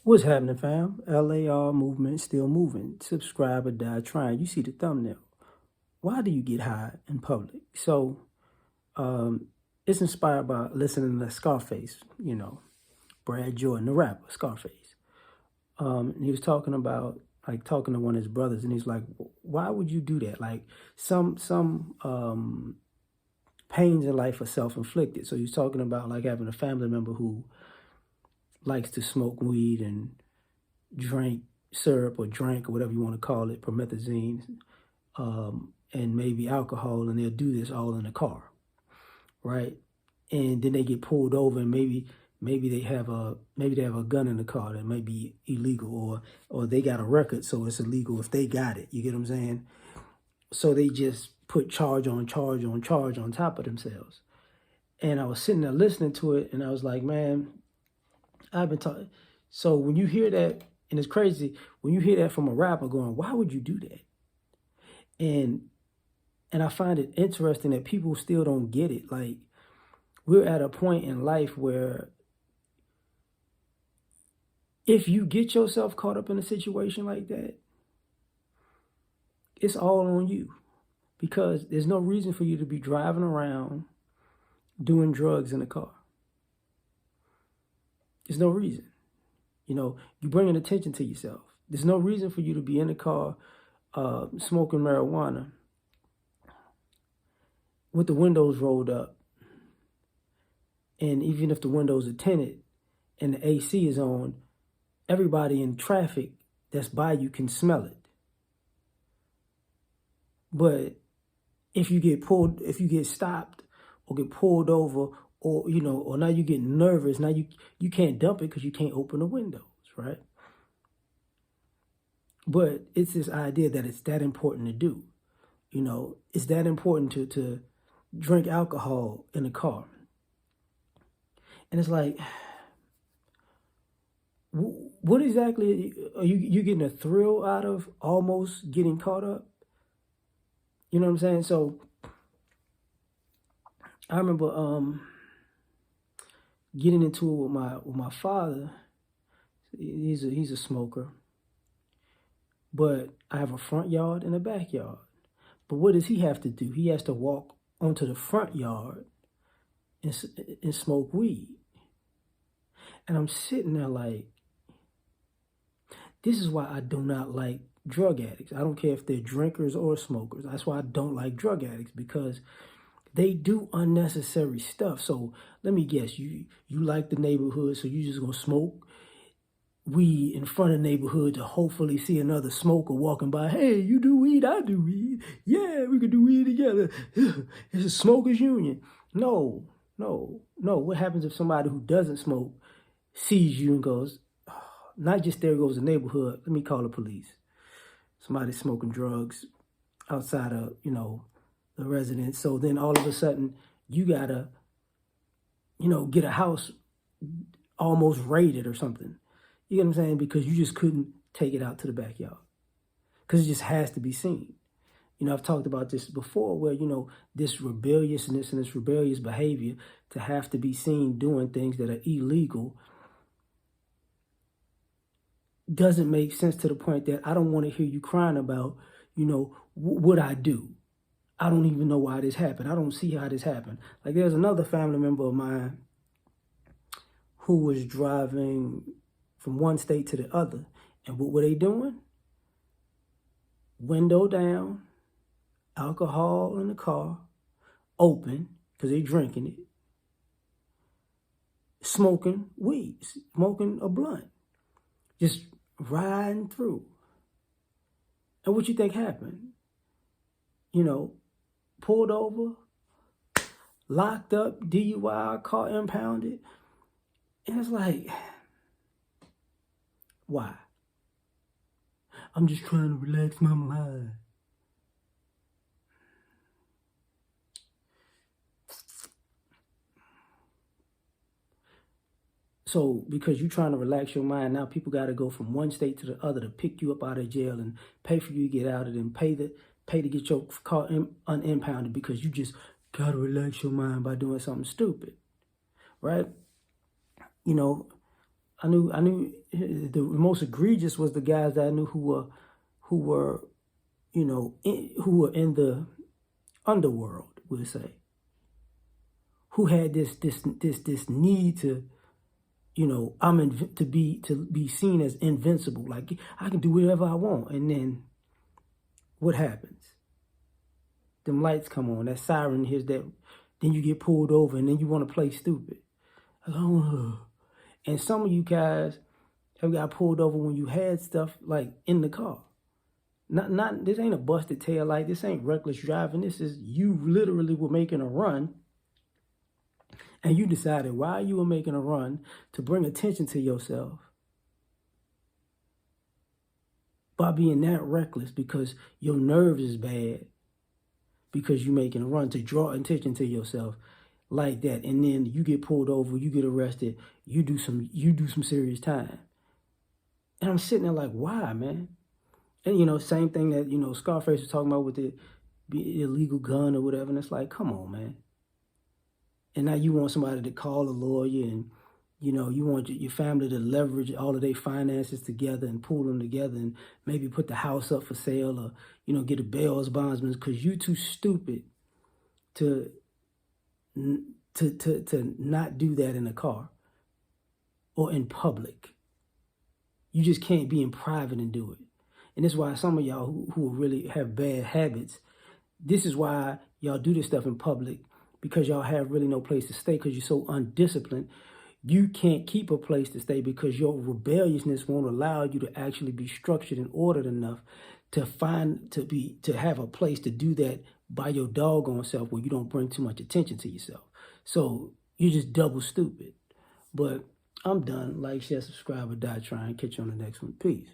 What's happening, fam? L.A.R. movement still moving. Subscribe or die trying. You see the thumbnail. Why do you get high in public? So, um, it's inspired by listening to Scarface, Brad Jordan, the rapper, Scarface. And he was talking about, like, talking to one of his brothers, and he's like, why would you do that? Like, some pains in life are self-inflicted. So he's talking about, like, having a family member who likes to smoke weed and drink syrup or drink or whatever you want to call it, promethazine, and maybe alcohol, and they'll do this all in the car, right? And then they get pulled over, and maybe they have a gun in the car that may be illegal, or they got a record, so it's illegal if they got it. You get what I'm saying? So they just put charge on charge on charge on top of themselves. And I was sitting there listening to it, and I was like, man, I've been talking. So when you hear that, and it's crazy, when you hear that from a rapper going, why would you do that? And I find it interesting that people still don't get it. Like, we're at a point in life where if you get yourself caught up in a situation like that, it's all on you, because there's no reason for you to be driving around doing drugs in a car. There's no reason. You're bringing attention to yourself. There's no reason for you to be in the car smoking marijuana with the windows rolled up. And even if the windows are tinted and the AC is on, everybody in traffic that's by you can smell it. But if you get stopped or get pulled over, or now you get nervous, now you can't dump it because you can't open the windows, right? But it's this idea that it's that important to do. It's that important to drink alcohol in a car. And it's like, what exactly are you getting a thrill out of almost getting caught up? You know what I'm saying? So I remember getting into it with my father. He's a smoker, but I have a front yard and a backyard. But what does he have to do? He has to walk onto the front yard and smoke weed. And I'm sitting there like, this is why I do not like drug addicts. I don't care if they're drinkers or smokers. That's why I don't like drug addicts, because they do unnecessary stuff. So let me guess, you like the neighborhood, so you just gonna smoke weed in front of the neighborhood to hopefully see another smoker walking by. Hey, you do weed, I do weed. Yeah, we could do weed together. It's a smokers union. No. What happens if somebody who doesn't smoke sees you and goes, oh, not just there goes the neighborhood, let me call the police. Somebody smoking drugs outside of, the residence. So then all of a sudden you gotta, get a house almost raided or something. You get what I'm saying? Because you just couldn't take it out to the backyard. Because it just has to be seen. I've talked about this before where, this rebelliousness and this rebellious behavior to have to be seen doing things that are illegal doesn't make sense, to the point that I don't want to hear you crying about, what I do. I don't even know why this happened. I don't see how this happened. Like, there's another family member of mine who was driving from one state to the other. And what were they doing? Window down, alcohol in the car, open, because they drinking it, smoking weed, smoking a blunt, just riding through. And what you think happened? Pulled over, locked up, DUI, car impounded. And it's like, why? I'm just trying to relax my mind. So because you're trying to relax your mind, now people got to go from one state to the other to pick you up out of jail and pay for you to get out of it, and pay to get your car unimpounded, because you just got to relax your mind by doing something stupid, right? I knew the most egregious was the guys that I knew who were, who were in the underworld, we'll say, who had this need to, to be seen as invincible. Like I can do whatever I want. And then what happens? Them lights come on, that siren hears that, then you get pulled over and then you want to play stupid. Oh. And some of you guys have got pulled over when you had stuff like in the car. Not this ain't a busted tail light. This ain't reckless driving. This is you literally were making a run, and you decided while you were making a run to bring attention to yourself by being that reckless because your nerves is bad because you're making a run to draw attention to yourself like that, and then you get pulled over, you get arrested, you do some serious time. And I'm sitting there like, why, man? And same thing that Scarface was talking about with the illegal gun or whatever. And it's like, come on, man. And now you want somebody to call a lawyer, and you want your family to leverage all of their finances together and pool them together and maybe put the house up for sale or get a bail as bondsman because you too stupid to not do that in a car or in public. You just can't be in private and do it. And this is why some of y'all who really have bad habits, this is why y'all do this stuff in public, because y'all have really no place to stay because you're so undisciplined. You can't keep a place to stay because your rebelliousness won't allow you to actually be structured and ordered enough to have a place to do that by your doggone self where you don't bring too much attention to yourself. So you're just double stupid. But I'm done. Like, share, subscribe, or die trying. Catch you on the next one. Peace.